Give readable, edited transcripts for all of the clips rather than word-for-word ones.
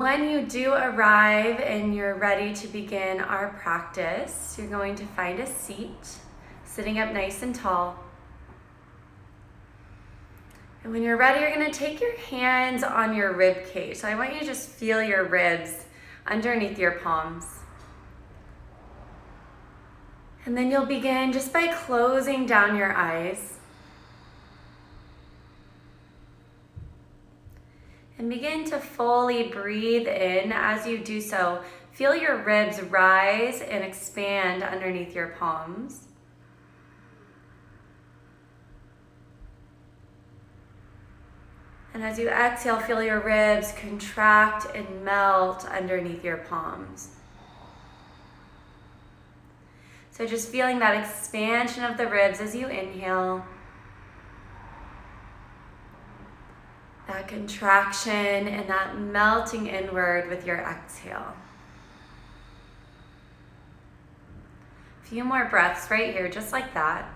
When you do arrive and you're ready to begin our practice, you're going to find a seat, sitting up nice and tall. And when you're ready, you're going to take your hands on your rib cage. So I want you to just feel your ribs underneath your palms. And then you'll begin just by closing down your eyes. And begin to fully breathe in. As you do so, feel your ribs rise and expand underneath your palms. And as you exhale, feel your ribs contract and melt underneath your palms. So just feeling that expansion of the ribs as you inhale. That contraction and that melting inward with your exhale. A few more breaths right here, just like that.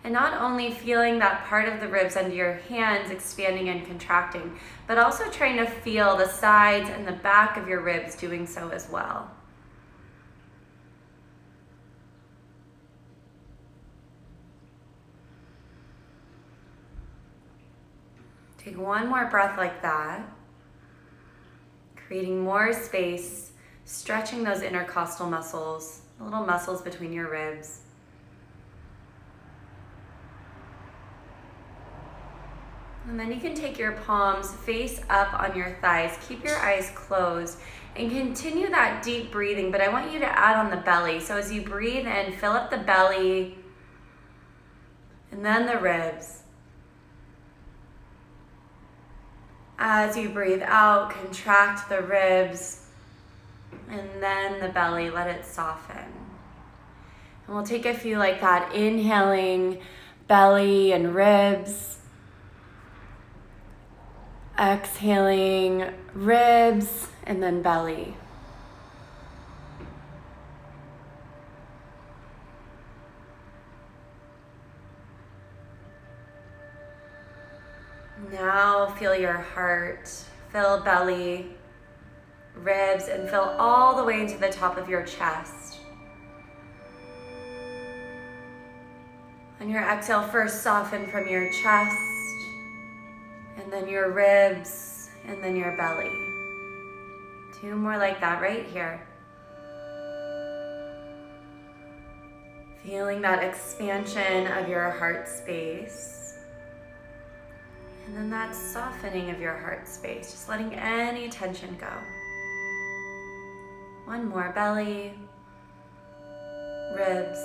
And not only feeling that part of the ribs under your hands expanding and contracting, but also trying to feel the sides and the back of your ribs doing so as well. Take one more breath like that, creating more space, stretching those intercostal muscles, the little muscles between your ribs. And then you can take your palms face up on your thighs. Keep your eyes closed and continue that deep breathing, but I want you to add on the belly. So as you breathe in, fill up the belly and then the ribs. As you breathe out, contract the ribs and then the belly, let it soften. And we'll take a few like that, inhaling belly and ribs. Exhaling ribs and then belly. Now feel your heart, fill belly, ribs, and fill all the way into the top of your chest. On your exhale, first soften from your chest, and then your ribs, and then your belly. Two more like that right here. Feeling that expansion of your heart space. And then that softening of your heart space, just letting any tension go. One more, belly, ribs,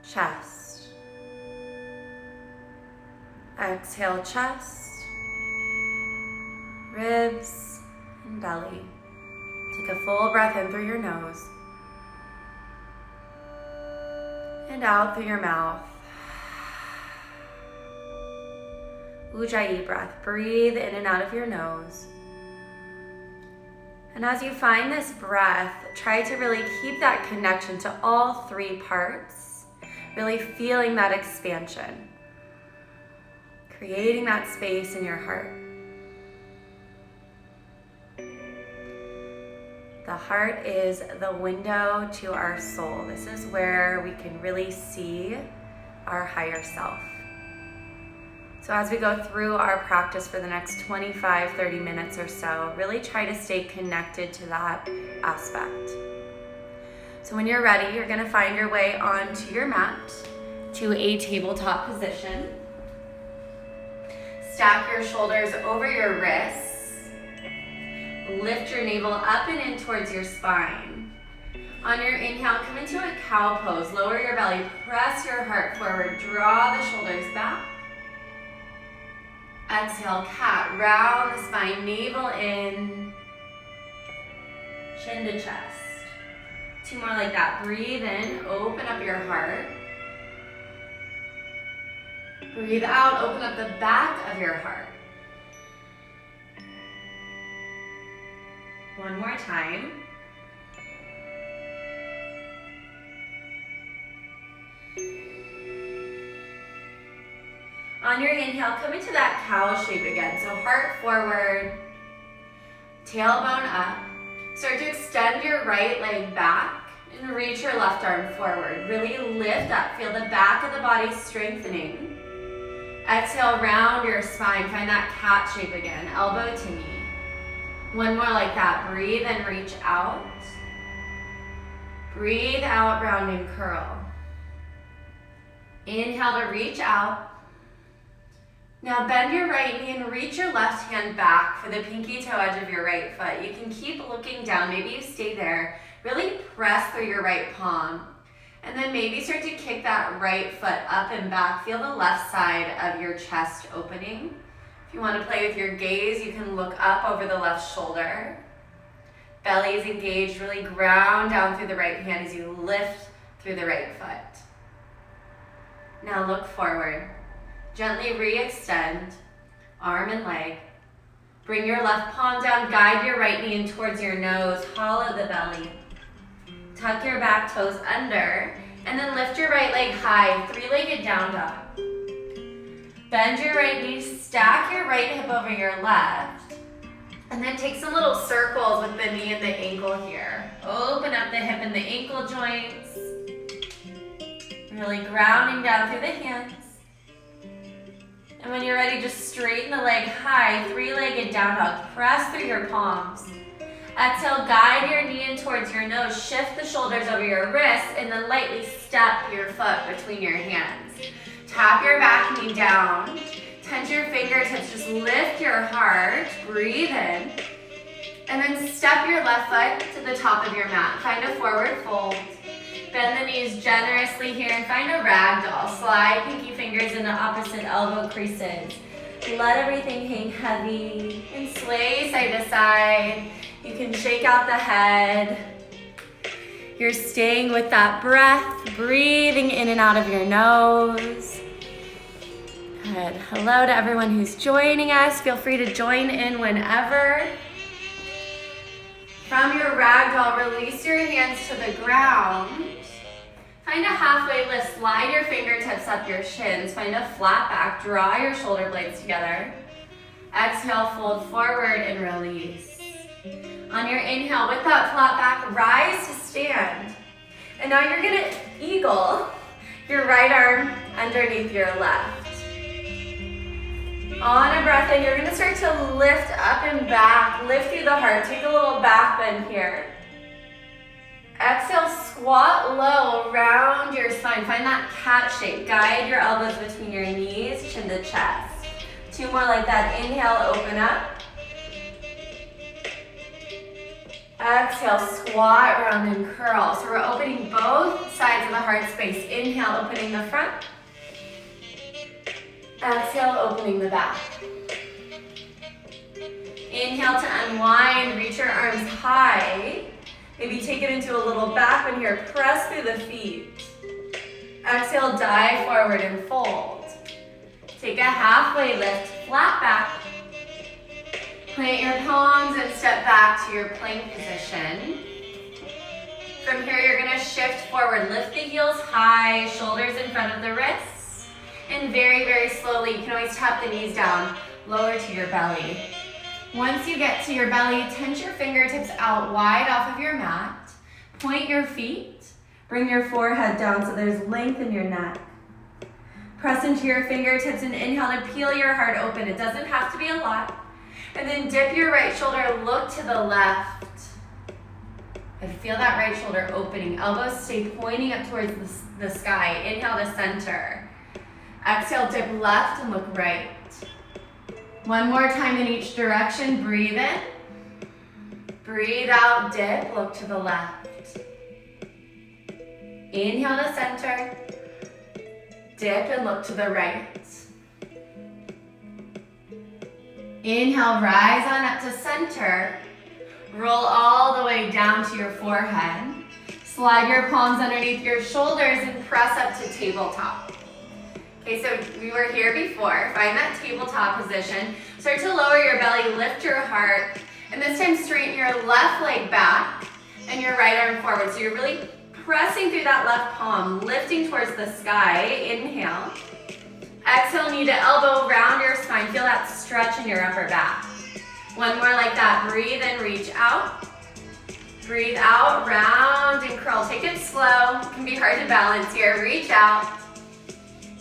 chest. Exhale, chest, ribs, and belly. Take a full breath in through your nose and out through your mouth. Ujjayi breath. Breathe in and out of your nose. And as you find this breath, try to really keep that connection to all three parts, really feeling that expansion, creating that space in your heart. The heart is the window to our soul. This is where we can really see our higher self. So as we go through our practice for the next 25, 30 minutes or so, really try to stay connected to that aspect. So when you're ready, you're going to find your way onto your mat to a tabletop position. Stack your shoulders over your wrists. Lift your navel up and in towards your spine. On your inhale, come into a cow pose. Lower your belly, press your heart forward, draw the shoulders back. Exhale, cat, round the spine, navel in, chin to chest. Two more like that. Breathe in, open up your heart. Breathe out, open up the back of your heart. One more time. On your inhale, come into that cow shape again. So heart forward, tailbone up. Start to extend your right leg back and reach your left arm forward. Really lift up. Feel the back of the body strengthening. Exhale, round your spine. Find that cat shape again, elbow to knee. One more like that. Breathe and reach out. Breathe out, round and curl. Inhale to reach out. Now bend your right knee and reach your left hand back for the pinky toe edge of your right foot. You can keep looking down. Maybe you stay there. Really press through your right palm. And then maybe start to kick that right foot up and back. Feel the left side of your chest opening. If you want to play with your gaze, you can look up over the left shoulder. Belly is engaged. Really ground down through the right hand as you lift through the right foot. Now look forward. Gently re-extend, arm and leg. Bring your left palm down, guide your right knee in towards your nose, hollow the belly. Tuck your back toes under, and then lift your right leg high, three-legged down dog. Bend your right knee, stack your right hip over your left, and then take some little circles with the knee and the ankle here. Open up the hip and the ankle joints. Really grounding down through the hands. And when you're ready, just straighten the leg high, three-legged down dog. Press through your palms. Exhale, guide your knee in towards your nose. Shift the shoulders over your wrists, and then lightly step your foot between your hands. Tap your back knee down. Tense your fingertips. Just lift your heart. Breathe in. And then step your left foot to the top of your mat. Find a forward fold. Bend the knees generously here and find a ragdoll. Slide pinky fingers into opposite elbow creases. Let everything hang heavy and sway side to side. You can shake out the head. You're staying with that breath, breathing in and out of your nose. Good. Hello to everyone who's joining us. Feel free to join in whenever. From your ragdoll, release your hands to the ground. Find a halfway lift, slide your fingertips up your shins. Find a flat back, draw your shoulder blades together. Exhale, fold forward and release. On your inhale, with that flat back, rise to stand. And now you're gonna eagle your right arm underneath your left. On a breath in, you're gonna start to lift up and back, lift through the heart. Take a little back bend here. Exhale, squat low, round your spine. Find that cat shape. Guide your elbows between your knees, chin to chest. Two more like that. Inhale, open up. Exhale, squat, round, and curl. So we're opening both sides of the heart space. Inhale, opening the front. Exhale, opening the back. Inhale to unwind, reach your arms high. Maybe take it into a little back bend here. Press through the feet. Exhale, dive forward and fold. Take a halfway lift, flat back. Plant your palms and step back to your plank position. From here, you're gonna shift forward. Lift the heels high, shoulders in front of the wrists. And very, very slowly, you can always tap the knees down, lower to your belly. Once you get to your belly, tense your fingertips out wide off of your mat. Point your feet. Bring your forehead down so there's length in your neck. Press into your fingertips and inhale to peel your heart open. It doesn't have to be a lot. And then dip your right shoulder, look to the left. And feel that right shoulder opening. Elbows stay pointing up towards the sky. Inhale to center. Exhale, dip left and look right. One more time in each direction. Breathe in. Breathe out, dip, look to the left. Inhale to center. Dip and look to the right. Inhale, rise on up to center. Roll all the way down to your forehead. Slide your palms underneath your shoulders and press up to tabletop. Okay, so we were here before. Find that tabletop position. Start to lower your belly, lift your heart, and this time straighten your left leg back and your right arm forward. So you're really pressing through that left palm, lifting towards the sky. Inhale. Exhale, knee to elbow, round your spine. Feel that stretch in your upper back. One more like that. Breathe in, reach out. Breathe out, round and curl. Take it slow. It can be hard to balance here. Reach out.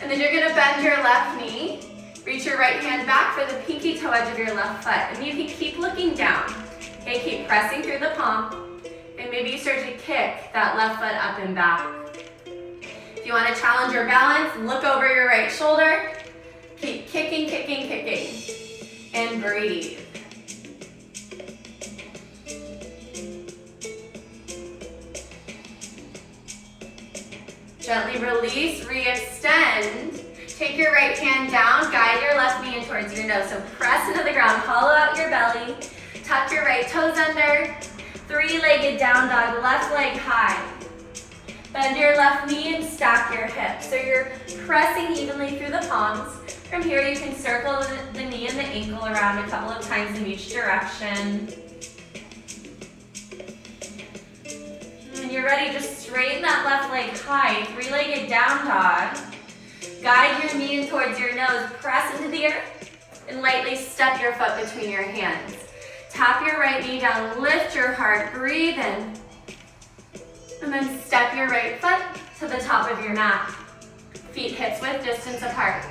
And then you're gonna bend your left knee. Reach your right hand back for the pinky toe edge of your left foot. And you can keep looking down. Okay, keep pressing through the palm. And maybe you start to kick that left foot up and back. If you want to challenge your balance, look over your right shoulder. Keep kicking, kicking, kicking. And breathe. Gently release, re-extend. Take your right hand down, guide your left knee in towards your nose. So press into the ground, hollow out your belly. Tuck your right toes under. Three-legged down dog, left leg high. Bend your left knee and stack your hips. So you're pressing evenly through the palms. From here, you can circle the knee and the ankle around a couple of times in each direction. When you're ready, just straighten that left leg high, three-legged down dog. Guide your knee in towards your nose, press into the earth, and lightly step your foot between your hands. Tap your right knee down, lift your heart, breathe in. And then step your right foot to the top of your mat. Feet hips width distance apart.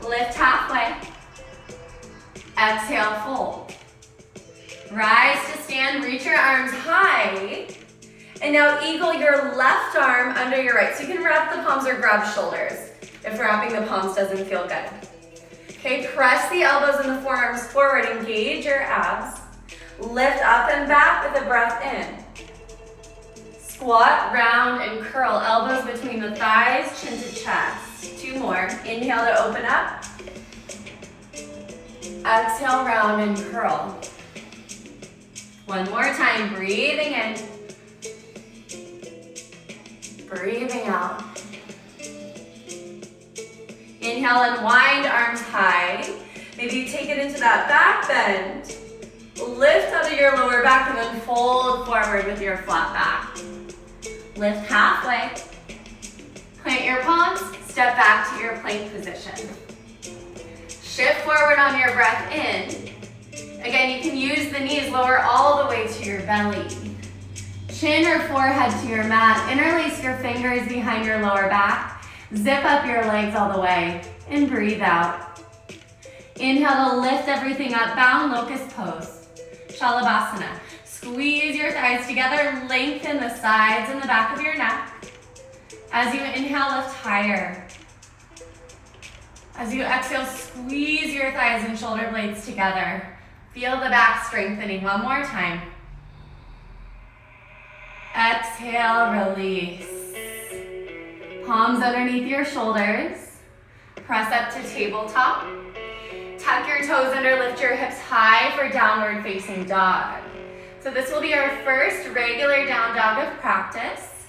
Lift halfway. Exhale, fold. Rise to stand, reach your arms high. And now eagle your left arm under your right. So you can wrap the palms or grab shoulders if wrapping the palms doesn't feel good. Okay, press the elbows and the forearms forward, engage your abs. Lift up and back with a breath in. Squat, round, and curl. Elbows between the thighs, chin to chest. Two more. Inhale to open up. Exhale, round and curl. One more time, breathing in. Breathing out. Inhale and wind, arms high. Maybe you take it into that back bend. Lift out of your lower back and then fold forward with your flat back. Lift halfway. Plant your palms, step back to your plank position. Shift forward on your breath in. Again, you can use the knees, lower all the way to your belly. Chin or forehead to your mat. Interlace your fingers behind your lower back. Zip up your legs all the way and breathe out. Inhale to lift everything up, bound locust pose. Shalabhasana. Squeeze your thighs together, lengthen the sides and the back of your neck. As you inhale, lift higher. As you exhale, squeeze your thighs and shoulder blades together. Feel the back strengthening. One more time. Exhale, release. Palms underneath your shoulders. Press up to tabletop. Tuck your toes under, lift your hips high for downward facing dog. So this will be our first regular down dog of practice.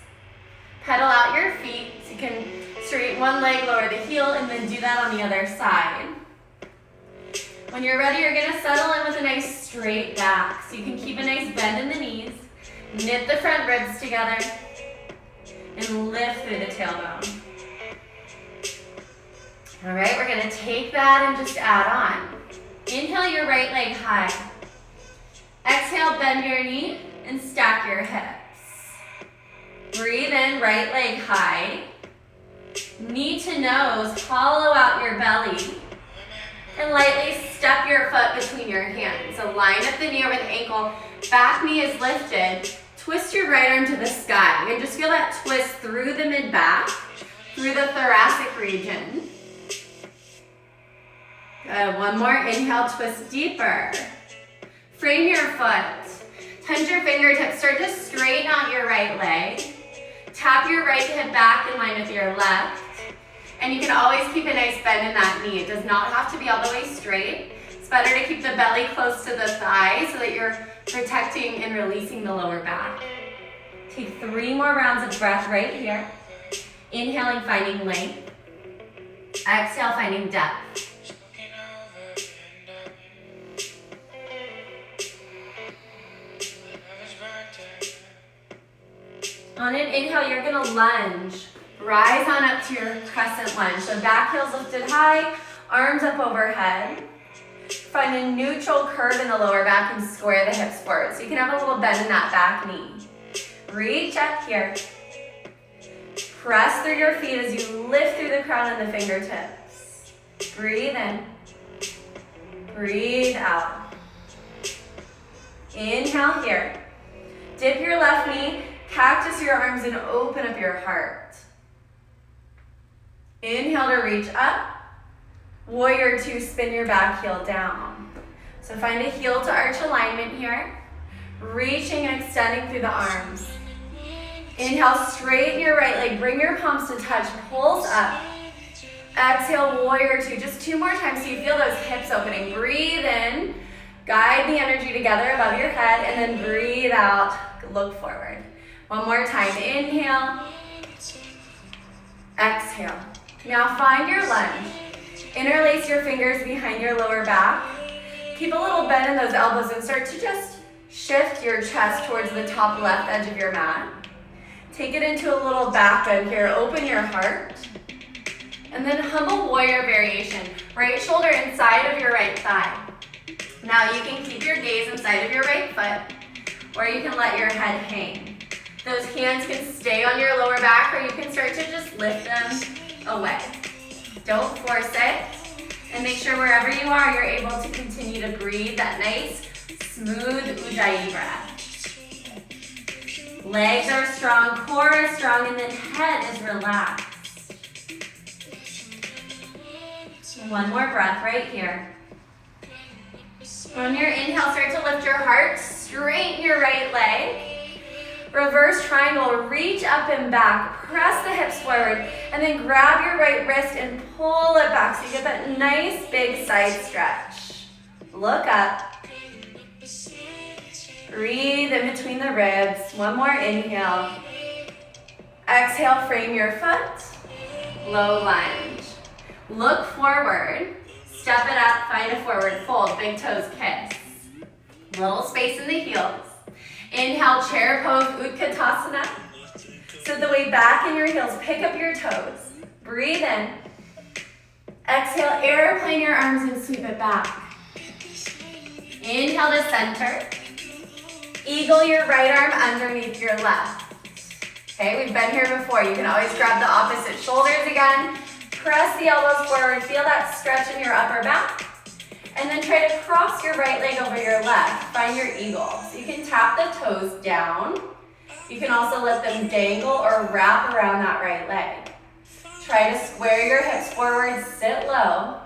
Pedal out your feet so you can straighten one leg, lower the heel, and then do that on the other side. When you're ready, you're gonna settle in with a nice straight back. So you can keep a nice bend in the knees, knit the front ribs together, and lift through the tailbone. All right, we're gonna take that and just add on. Inhale your right leg high. Exhale, bend your knee and stack your hips. Breathe in, right leg high. Knee to nose, hollow out your belly. And lightly step your foot between your hands. So line up the knee over the ankle, back knee is lifted. Twist your right arm to the sky. And just feel that twist through the mid-back, through the thoracic region. Good, one more, inhale, twist deeper. Frame your foot. Touch your fingertips, start to straighten out your right leg. Tap your right hip back in line with your left. And you can always keep a nice bend in that knee. It does not have to be all the way straight. It's better to keep the belly close to the thigh so that you're protecting and releasing the lower back. Take 3 more rounds of breath right here. Inhaling, finding length. Exhale, finding depth. On an inhale, you're gonna lunge Rise on up to your crescent lunge. So back heel's lifted high, arms up overhead. Find a neutral curve in the lower back and square the hips forward. So you can have a little bend in that back knee. Reach up here. Press through your feet as you lift through the crown and the fingertips. Breathe in. Breathe out. Inhale here. Dip your left knee, cactus your arms, and open up your heart. Inhale to reach up. Warrior two, spin your back heel down. So find a heel to arch alignment here. Reaching and extending through the arms. Inhale, straighten your right leg. Bring your palms to touch. Pulse up. Exhale, warrior two. Just 2 more times so you feel those hips opening. Breathe in. Guide the energy together above your head. And then breathe out. Look forward. 1 more time. Inhale. Exhale. Now find your lunge. Interlace your fingers behind your lower back. Keep a little bend in those elbows and start to just shift your chest towards the top left edge of your mat. Take it into a little back bend here. Open your heart. And then humble warrior variation. Right shoulder inside of your right thigh. Now you can keep your gaze inside of your right foot, or you can let your head hang. Those hands can stay on your lower back, or you can start to just lift them away. Don't force it. And make sure wherever you are, you're able to continue to breathe that nice, smooth Ujjayi breath. Legs are strong, core is strong, and then head is relaxed. 1 more breath right here. On your inhale, start to lift your heart, straighten your right leg. Reverse triangle, reach up and back, press the hips forward, and then grab your right wrist and pull it back so you get that nice big side stretch. Look up. Breathe in between the ribs. 1 more inhale. Exhale, frame your foot. Low lunge. Look forward. Step it up, find a forward fold. Big toes kiss. Little space in the heels. Inhale, chair pose, Utkatasana. So the way back in your heels, pick up your toes. Breathe in. Exhale, airplane your arms and sweep it back. Inhale to center. Eagle your right arm underneath your left. Okay, we've been here before. You can always grab the opposite shoulders again. Press the elbows forward. Feel that stretch in your upper back. And then try to cross your right leg over your left. Find your eagle. So you can tap the toes down. You can also let them dangle or wrap around that right leg. Try to square your hips forward, sit low.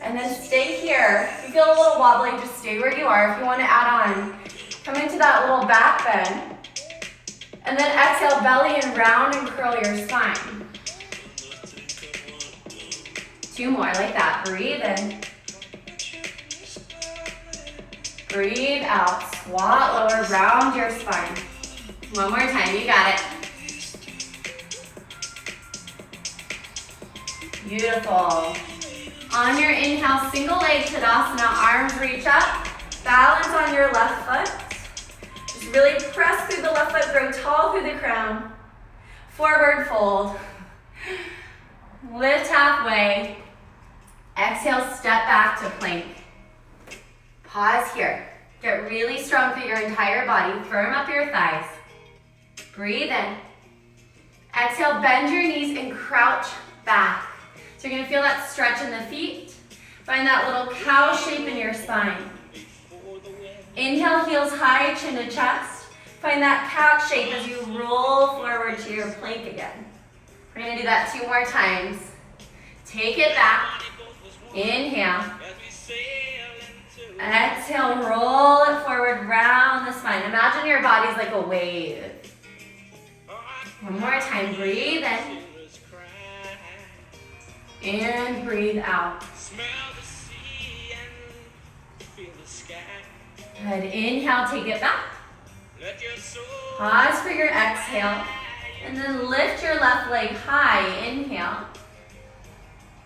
And then stay here. If you feel a little wobbly, just stay where you are. If you want to add on, come into that little back bend. And then exhale, belly and round and curl your spine. 2 more like that. Breathe in. Breathe out. Squat lower, round your spine. 1 more time. You got it. Beautiful. On your inhale, single leg Tadasana, arms reach up. Balance on your left foot. Just really press through the left foot, grow tall through the crown. Forward fold. Lift halfway. Exhale, step back to plank. Pause here. Get really strong through your entire body. Firm up your thighs. Breathe in. Exhale, bend your knees and crouch back. So you're gonna feel that stretch in the feet. Find that little cow shape in your spine. Inhale, heels high, chin to chest. Find that cat shape as you roll forward to your plank again. We're gonna do that 2 more times. Take it back. Inhale. Exhale, roll it forward, round the spine. Imagine your body's like a wave. 1 more time, breathe in. And breathe out. Good, inhale, take it back. Pause for your exhale. And then lift your left leg high, inhale.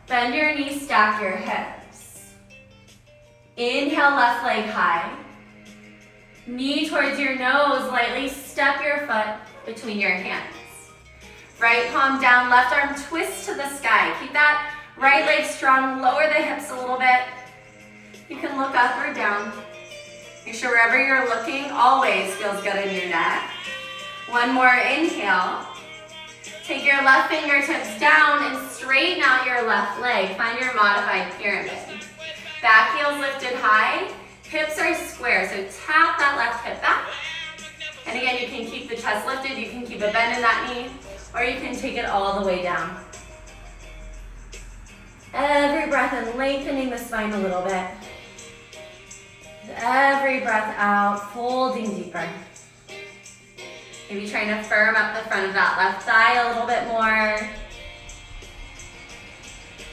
Bend your knees, stack your hips. Inhale, left leg high. Knee towards your nose, lightly step your foot between your hands. Right palm down, left arm twist to the sky. Keep that right leg strong, lower the hips a little bit. You can look up or down. Make sure wherever you're looking always feels good in your neck. One more inhale. Take your left fingertips down and straighten out your left leg. Find your modified pyramid. Back heel's lifted high, hips are square, so tap that left hip back. And again, you can keep the chest lifted, you can keep a bend in that knee, or you can take it all the way down. Every breath in, lengthening the spine a little bit. Every breath out, folding deeper. Maybe trying to firm up the front of that left thigh a little bit more.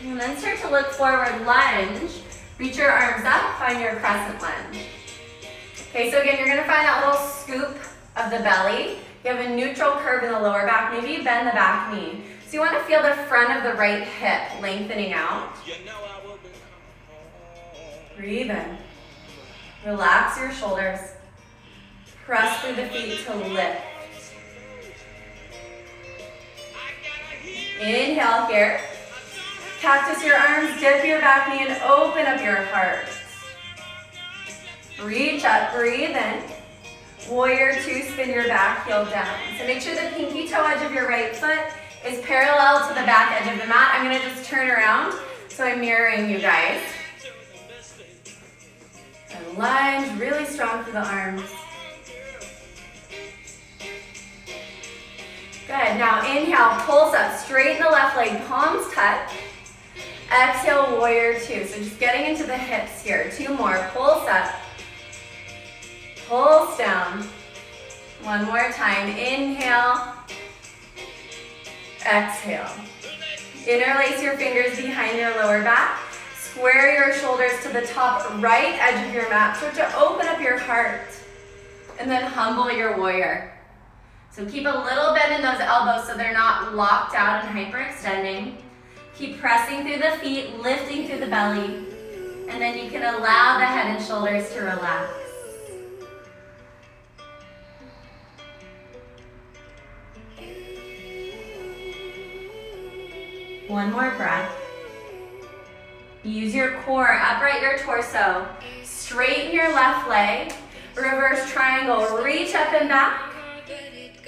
And then start to look forward, lunge. Reach your arms up, find your crescent lunge. Okay, so again, you're gonna find that little scoop of the belly. You have a neutral curve in the lower back. Maybe you bend the back knee. So you wanna feel the front of the right hip lengthening out. Breathe in. Relax your shoulders. Press through the feet to lift. Inhale here. Cactus your arms, dip your back knee, and open up your heart. Reach up, breathe in. Warrior two, spin your back heel down. So make sure the pinky toe edge of your right foot is parallel to the back edge of the mat. I'm gonna just turn around, so I'm mirroring you guys. And lunge, really strong through the arms. Good, now inhale, pulse up, straighten the left leg, palms touch. Exhale, warrior two. So just getting into the hips here. Two more, pulse up. Pulse down. One more time, inhale. Exhale. Interlace your fingers behind your lower back. Square your shoulders to the top right edge of your mat. Start to open up your heart. And then humble your warrior. So keep a little bend in those elbows so they're not locked out and hyperextending. Keep pressing through the feet, lifting through the belly. And then you can allow the head and shoulders to relax. One more breath. Use your core, upright your torso. Straighten your left leg. Reverse triangle, reach up and back.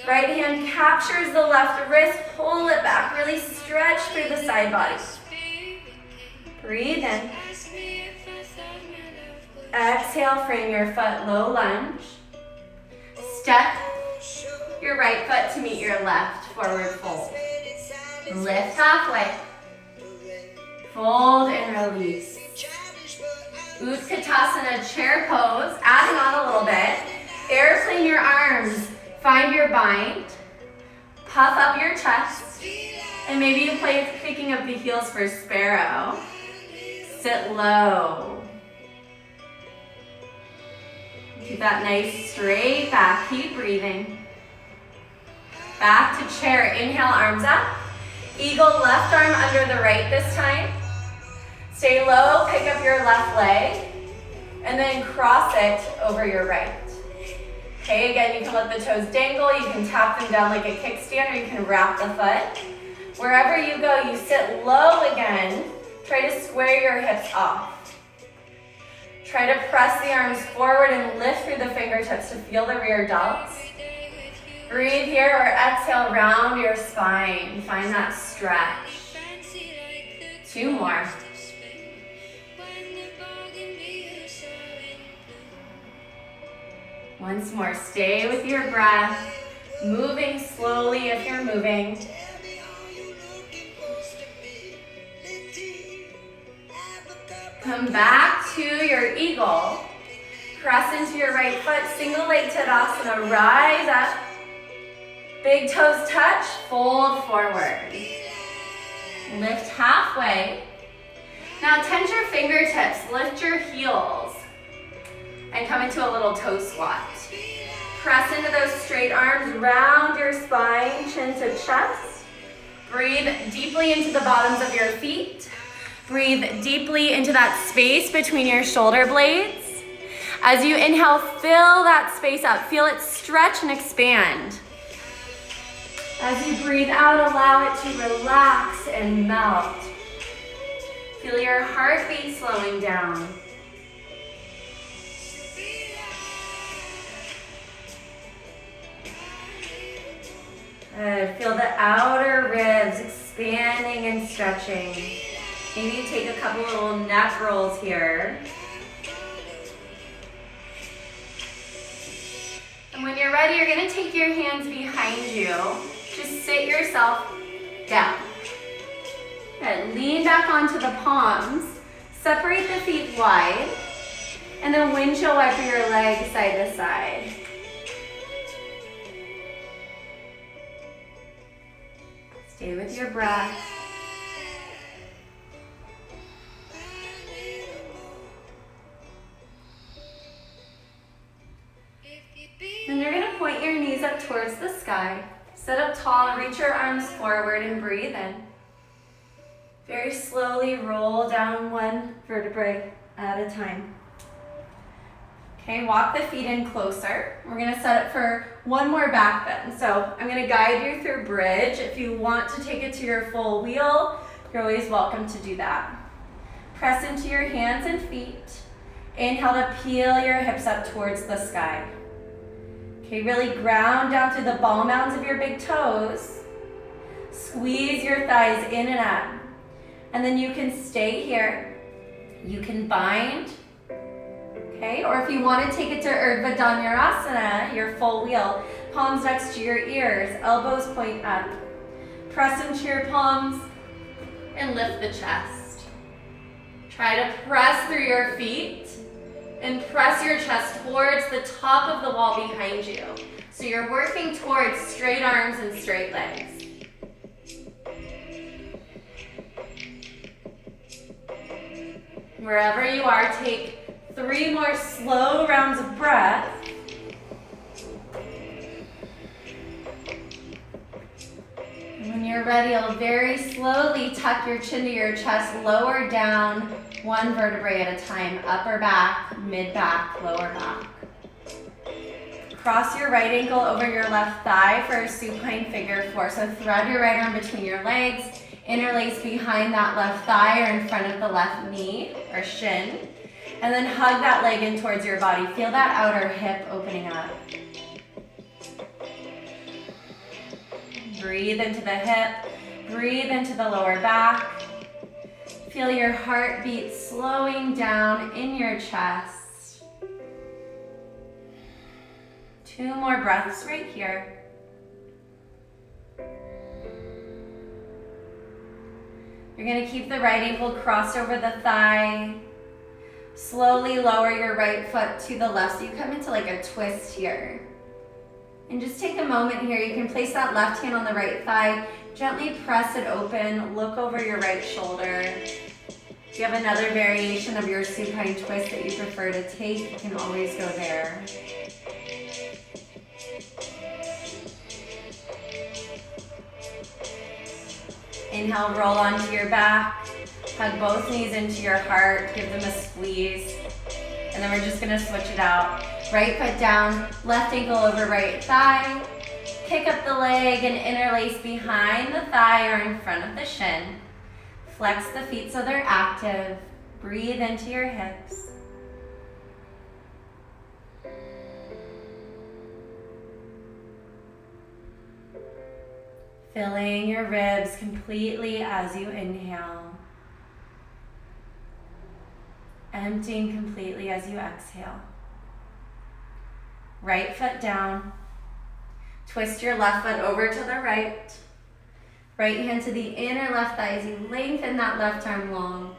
Right hand captures the left wrist, pull it back, really stretch through the side body. Breathe in. Exhale, frame your foot, low lunge. Step your right foot to meet your left, forward fold. Lift halfway. Fold and release. Utkatasana, chair pose, adding on a little bit. Airplane your arms. Find your bind, puff up your chest, and maybe you play picking up the heels for sparrow. Sit low. Keep that nice straight back, keep breathing. Back to chair, inhale, arms up. Eagle, left arm under the right this time. Stay low, pick up your left leg, and then cross it over your right. Okay, again, you can let the toes dangle, you can tap them down like a kickstand, or you can wrap the foot. Wherever you go, you sit low again. Try to square your hips off. Try to press the arms forward and lift through the fingertips to feel the rear delts. Breathe here, or exhale, round your spine. Find that stretch. Two more. Once more, stay with your breath, moving slowly if you're moving. Come back to your eagle. Press into your right foot, single leg Tadasana, rise up. Big toes touch, fold forward. Lift halfway. Now tense your fingertips, lift your heels. And come into a little toe squat. Press into those straight arms, round your spine, chin to chest. Breathe deeply into the bottoms of your feet. Breathe deeply into that space between your shoulder blades. As you inhale, fill that space up. Feel it stretch and expand. As you breathe out, allow it to relax and melt. Feel your heartbeat slowing down. Good. Feel the outer ribs expanding and stretching. Maybe you take a couple little neck rolls here. And when you're ready, you're going to take your hands behind you. Just sit yourself down. Good. Lean back onto the palms. Separate the feet wide. And then windshield wiper your legs side to side. Stay with your breath. And you're going to point your knees up towards the sky. Sit up tall, reach your arms forward and breathe in. Very slowly roll down one vertebrae at a time. Okay, walk the feet in closer. We're going to set up for one more back bend. So I'm going to guide you through bridge. If you want to take it to your full wheel, you're always welcome to do that. Press into your hands and feet. Inhale to peel your hips up towards the sky. Okay, really ground down through the ball mounds of your big toes. Squeeze your thighs in and up. And then you can stay here. You can bind. Okay, or if you want to take it to Urdhva Dhanurasana, your full wheel, palms next to your ears, elbows point up. Press into your palms and lift the chest. Try to press through your feet and press your chest towards the top of the wall behind you. So you're working towards straight arms and straight legs. Wherever you are, take 3 more slow rounds of breath. And when you're ready, you'll very slowly tuck your chin to your chest, lower down one vertebrae at a time, upper back, mid back, lower back. Cross your right ankle over your left thigh for a supine figure 4. So thread your right arm between your legs, interlace behind that left thigh or in front of the left knee or shin. And then hug that leg in towards your body. Feel that outer hip opening up. Breathe into the hip. Breathe into the lower back. Feel your heartbeat slowing down in your chest. 2 more breaths right here. You're going to keep the right ankle crossed over the thigh. Slowly lower your right foot to the left so you come into like a twist here. And just take a moment here. You can place that left hand on the right thigh. Gently press it open. Look over your right shoulder. If you have another variation of your supine twist that you prefer to take, you can always go there. Inhale, roll onto your back. Hug both knees into your heart, give them a squeeze. And then we're just gonna switch it out. Right foot down, left ankle over right thigh. Kick up the leg and interlace behind the thigh or in front of the shin. Flex the feet so they're active. Breathe into your hips. Filling your ribs completely as you inhale. Emptying completely as you exhale. Right foot down. Twist your left foot over to the right. Right hand to the inner left thigh as you lengthen that left arm long.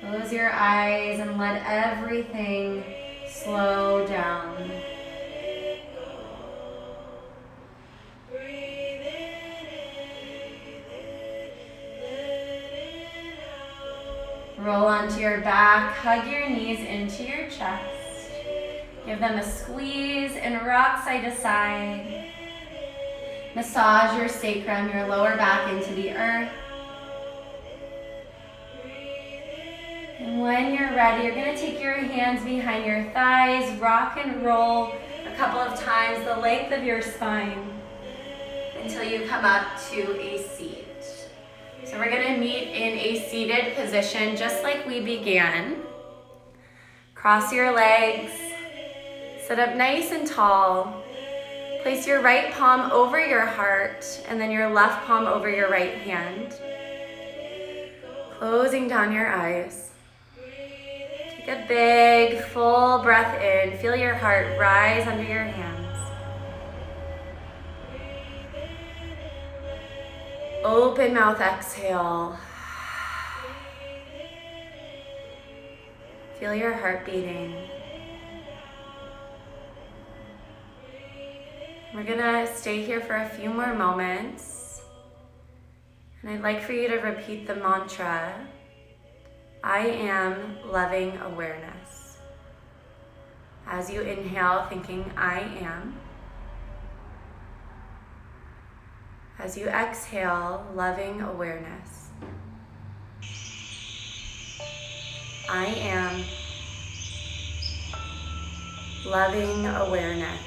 Close your eyes and let everything slow down. Roll onto your back, hug your knees into your chest. Give them a squeeze and rock side to side. Massage your sacrum, your lower back into the earth. And when you're ready, you're going to take your hands behind your thighs, rock and roll a couple of times the length of your spine. until you come up to a seat. So we're gonna meet in a seated position just like we began. Cross your legs, sit up nice and tall. Place your right palm over your heart and then your left palm over your right hand. Closing down your eyes. Take a big, full breath in. Feel your heart rise under your hands. Open mouth, exhale. Feel your heart beating. We're gonna stay here for a few more moments. And I'd like for you to repeat the mantra, I am loving awareness. As you inhale, thinking I am. As you exhale, loving awareness. I am loving awareness.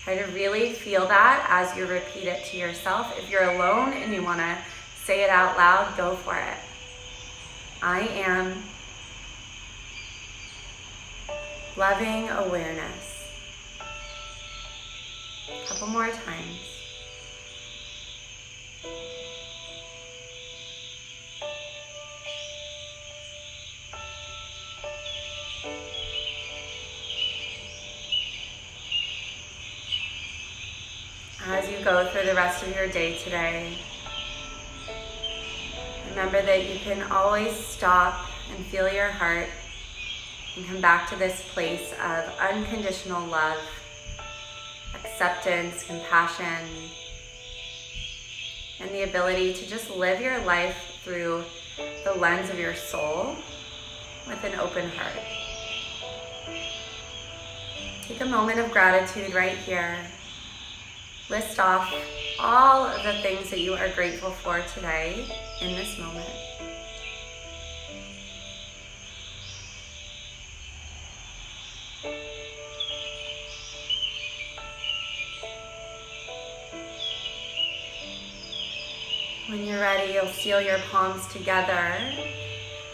Try to really feel that as you repeat it to yourself. If you're alone and you want to say it out loud, go for it. I am loving awareness. A couple more times. As you go through the rest of your day today, remember that you can always stop and feel your heart and come back to this place of unconditional love, acceptance, compassion, and the ability to just live your life through the lens of your soul with an open heart. Take a moment of gratitude right here. List off all of the things that you are grateful for today in this moment. When you're ready, you'll seal your palms together.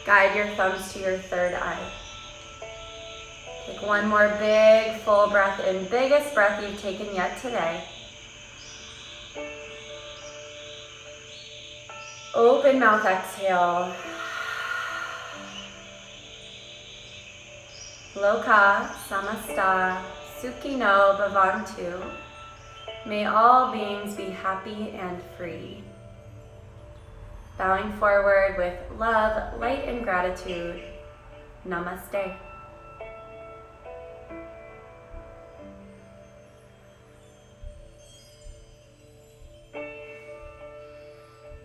Guide your thumbs to your third eye. Take one more big, full breath in. Biggest breath you've taken yet today. Open mouth, exhale. Loka samasta sukhino bhavantu. May all beings be happy and free. Bowing forward with love, light, and gratitude. Namaste.